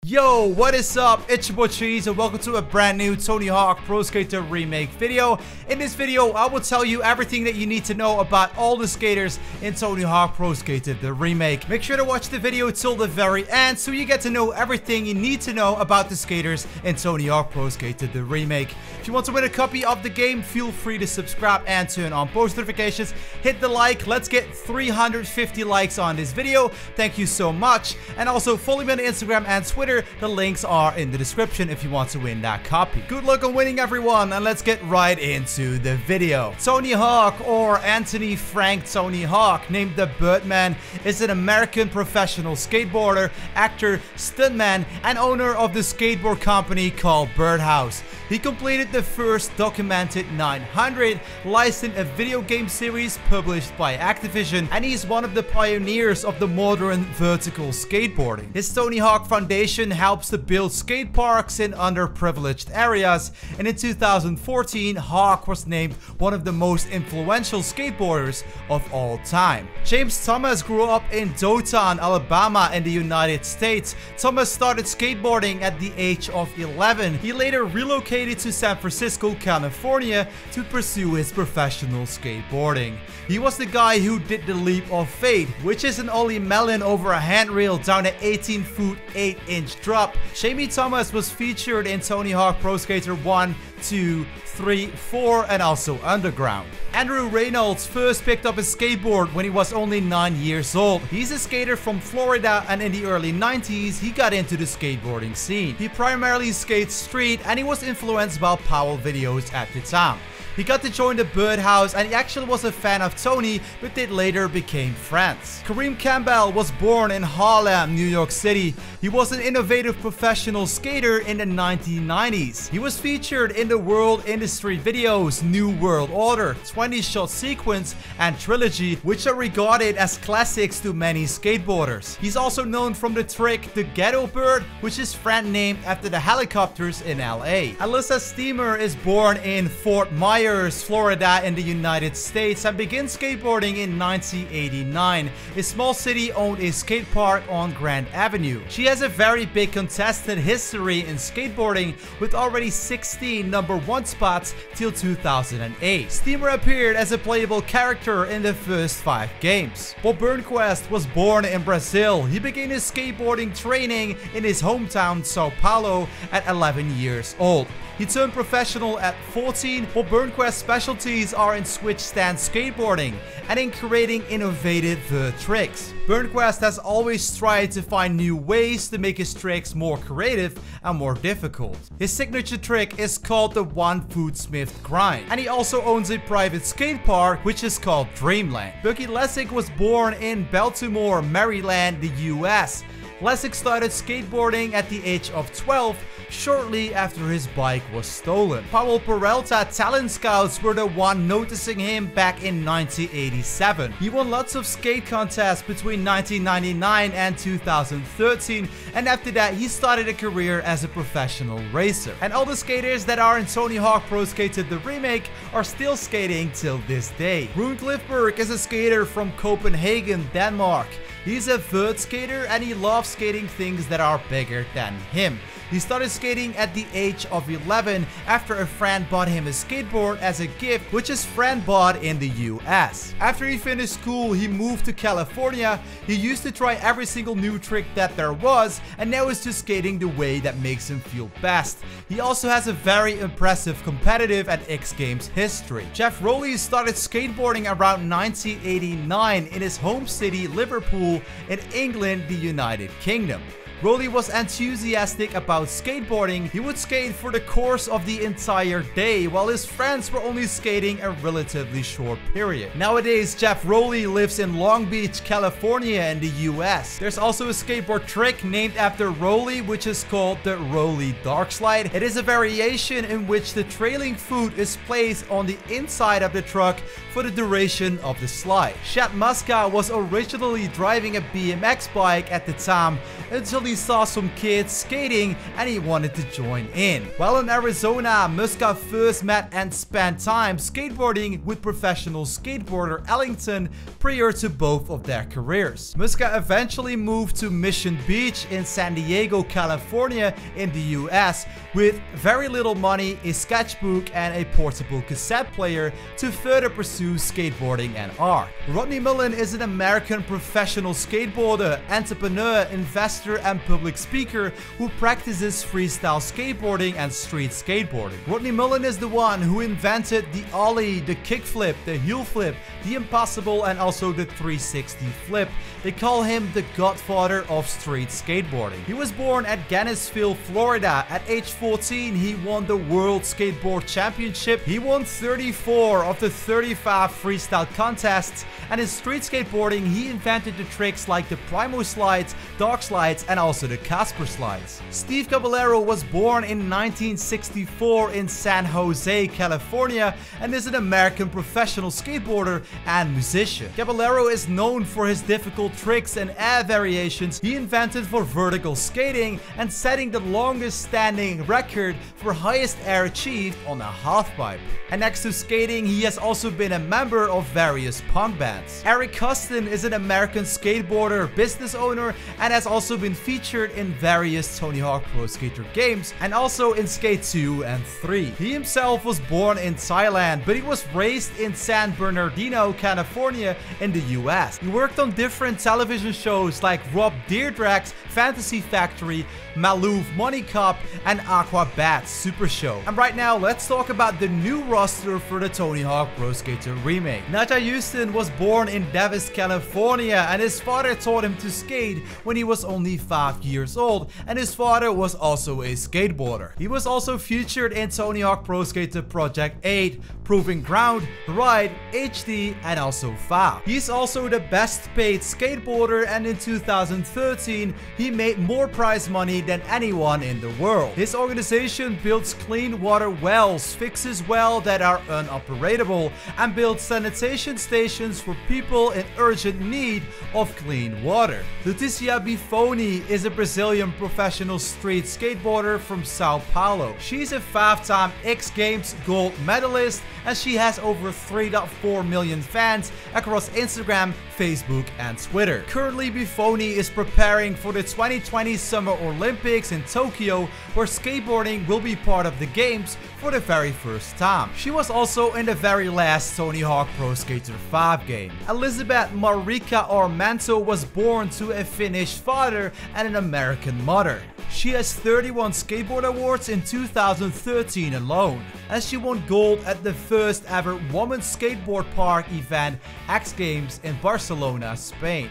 Yo, what is up? It's your boy Cheese and welcome to a brand new Tony Hawk Pro Skater Remake video. In this video, I will tell you everything that you need to know about all the skaters in Tony Hawk Pro Skater the Remake. Make sure to watch the video till the very end so you get to know everything you need to know about the skaters in Tony Hawk Pro Skater the Remake. If you want to win a copy of the game, feel free to subscribe and turn on post notifications. Hit the like. Let's get 350 likes on this video. Thank you so much. And also follow me on Instagram and Twitter. The links are in the description if you want to win that copy. Good luck on winning, everyone, and let's get right into the video. Tony Hawk, or Anthony Frank Tony Hawk, named the Birdman, is an American professional skateboarder, actor, stuntman, and owner of the skateboard company called Birdhouse. He completed the first documented 900, licensed a video game series published by Activision, and he's one of the pioneers of the modern vertical skateboarding. His Tony Hawk Foundation helps to build skate parks in underprivileged areas, and in 2014, Hawk was named one of the most influential skateboarders of all time. James Thomas grew up in Dothan, Alabama in the United States. Thomas started skateboarding at the age of 11. He later relocated to San Francisco, California to pursue his professional skateboarding. He was the guy who did the leap of faith, which is an ollie melon over a handrail down an 18-foot 8-inch drop. Jamie Thomas was featured in Tony Hawk Pro Skater 1, 2, 3, 4, and also Underground. Andrew Reynolds first picked up a skateboard when he was only 9 years old. He's a skater from Florida, and in the early 90s, he got into the skateboarding scene. He primarily skates street, and he was influenced by Powell videos at the time. He got to join the Birdhouse, and he actually was a fan of Tony, but they later became friends. KAREEM Campbell was born in Harlem, New York City. He was an innovative professional skater in the 1990s. He was featured in the World Industry videos New World Order, 20-Shot Sequence, and Trilogy, which are regarded as classics to many skateboarders. He's also known from the trick The Ghetto Bird, which is friend named after the helicopters in LA. ELISSA Steamer is born in Fort Myers, Florida in the United States, and began skateboarding in 1989. A small city owned a skate park on Grand Avenue. She has a very big contested history in skateboarding with already 16 #1 spots till 2008. Steamer appeared as a playable character in the first 5 games. Bob Burnquist was born in Brazil. He began his skateboarding training in his hometown Sao Paulo at 11 years old. He turned professional at 14. Bob Burnquist's specialties are in switch stand skateboarding and in creating innovative vert tricks. Burnquist has always tried to find new ways to make his tricks more creative and more difficult. His signature trick is called the 1-Foot-Smith grind, and he also owns a private skate park which is called Dreamland. Bucky LASEKS was born in Baltimore, Maryland, the US. LASEKS started skateboarding at the age of 12, shortly after his bike was stolen. Powell Peralta talent scouts were the one noticing him back in 1987. He won lots of skate contests between 1999 and 2013, and after that he started a career as a professional racer. And all the skaters that are in Tony Hawk Pro Skater the Remake are still skating till this day. RUNE GLIFBERG is a skater from Copenhagen, Denmark. He's a vert skater and he loves skating things that are bigger than him. He started skating at the age of 11 after a friend bought him a skateboard as a gift, which his friend bought in the US. After he finished school, he moved to California. He used to try every single new trick that there was, and now is just skating the way that makes him feel best. He also has a very impressive competitive and X Games history. Jeff ROWLEY started skateboarding around 1989 in his home city, Liverpool, in England, the United Kingdom. ROWLEY was enthusiastic about skateboarding. He would skate for the course of the entire day, while his friends were only skating a relatively short period. Nowadays, Jeff ROWLEY lives in Long Beach, California in the US. There's also a skateboard trick named after ROWLEY, which is called the ROWLEY Dark Slide. It is a variation in which the trailing foot is placed on the inside of the truck for the duration of the slide. MUSKA was originally driving a BMX bike at the time, until he saw some kids skating and he wanted to join in. While in Arizona, MUSKA first met and spent time skateboarding with professional skateboarder Ellington prior to both of their careers. MUSKA eventually moved to Mission Beach in San Diego, California in the US with very little money, a sketchbook, and a portable cassette player to further pursue skateboarding and art. RODNEY MULLEN is an American professional skateboarder, entrepreneur, investor, and public speaker who practices freestyle skateboarding and street skateboarding. RODNEY MULLEN is the one who invented the ollie, the kickflip, the heel flip, the impossible, and also the 360 flip. They call him the godfather of street skateboarding. He was born at Gainesville, Florida. At age 14, he won the World Skateboard Championship. He won 34 of the 35 freestyle contests, and in street skateboarding, he invented the tricks like the Primo slides, Dark slides, and also the Casper slides. Steve Caballero was born in 1964 in San Jose, California, and is an American professional skateboarder and musician. Caballero is known for his difficult tricks and air variations he invented for vertical skating and setting the longest standing record for highest air achieved on a halfpipe. And next to skating, he has also been a member of various punk bands. KOSTON is an American skateboarder, business owner, and has also been featured in various Tony Hawk Pro Skater games and also in Skate 2 and 3. He himself was born in Thailand, but he was raised in San Bernardino, California in the US. He worked on different television shows like Rob Dyrdek's Fantasy Factory, Maloof Money Cup, and Aqua Bat's Super Show. And right now, let's talk about the new roster for the Tony Hawk Pro Skater Remake. NYJAH was born in Davis, California, and his father taught him to skate when he was only 5 years old, and his father was also a skateboarder. He was also featured in Tony Hawk Pro Skater Project 8, Proving Ground, Ride, HD, and also FAB. He's also the best paid skateboarder, and in 2013, he made more prize money than anyone in the world. His organization builds clean water wells, fixes wells that are unoperatable, and builds sanitation stations for people in urgent need of clean water. Letícia Bifoni is a Brazilian professional street skateboarder from Sao Paulo. She's a 5-time X Games gold medalist, and she has over 3.4 million fans across Instagram, Facebook, and Twitter. Currently, Bifoni is preparing for the 2020 Summer Olympics in Tokyo, where skateboarding will be part of the games for the very first time. She was also in the very last Tony Hawk Pro Skater 5 game. Elizabeth Marika Armanto was born to a Finnish father and an American mother. She has 31 skateboard awards in 2013 alone, and she won gold at the first ever women's skateboard park event X Games in Barcelona, Spain.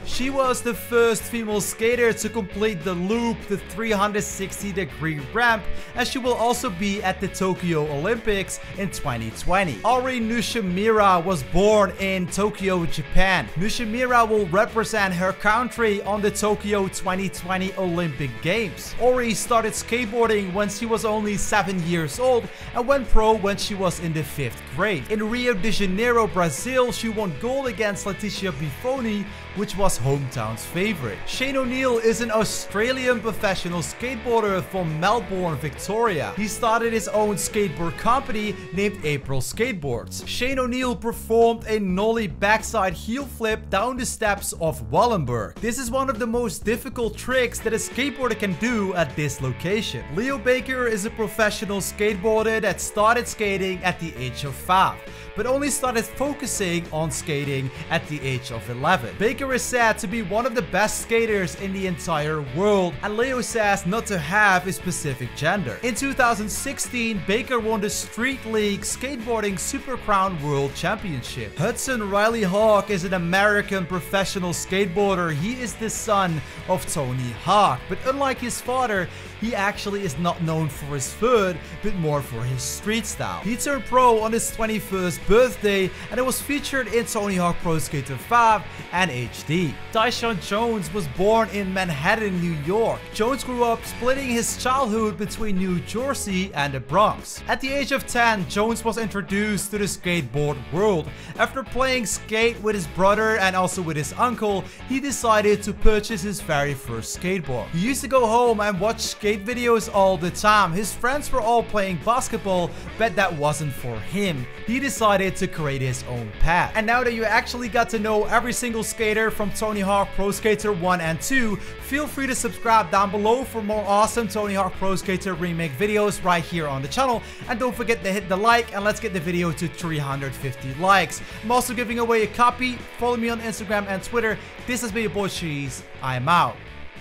She was the first female skater to complete the loop, the 360-degree ramp, and she will also be at the Tokyo Olympics in 2020. Ori Nishimura was born in Tokyo, Japan. Nishimura will represent her country on the Tokyo 2020 Olympic Games. Ori started skateboarding when she was only 7 years old and went pro when she was in the 5th grade. In Rio de Janeiro, Brazil, she won gold against Letícia Bifoni, which was hometown's favorite. Shane O'Neill is an Australian professional skateboarder from Melbourne, Victoria. He started his own skateboard company named April Skateboards. Shane O'Neill performed a nollie backside heel flip down the steps of Wallenberg. This is one of the most difficult tricks that a skateboarder can do at this location. Leo Baker is a professional skateboarder that started skating at the age of 5, but only started focusing on skating at the age of 11. Baker is said to be one of the best skaters in the entire world, and Leo says not to have a specific gender. In 2016, Baker won the Street League Skateboarding Super Crown World Championship. Hudson Riley Hawk is an American professional skateboarder. He is the son of Tony Hawk, but unlike his father, he actually is not known for his foot, but more for his street style. He turned pro on his 21st birthday, and it was featured in Tony Hawk Pro Skater 5 and HD. TYSHAWN Jones was born in Manhattan, New York. Jones grew up splitting his childhood between New Jersey and the Bronx. At the age of 10, Jones was introduced to the skateboard world. After playing skate with his brother and also with his uncle, he decided to purchase his very first skateboard. He used to go home and watch skate videos all the time. His friends were all playing basketball, but that wasn't for him. He decided to create his own path. And now that you actually got to know every single skater from Tony Hawk Pro Skater 1 and 2, feel free to subscribe down below for more awesome Tony Hawk Pro Skater remake videos right here on the channel. And don't forget to hit the like, and let's get the video to 350 likes. I'm also giving away a copy. Follow me on Instagram and Twitter. This has been your boy Cheese. I am out.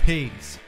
Peace.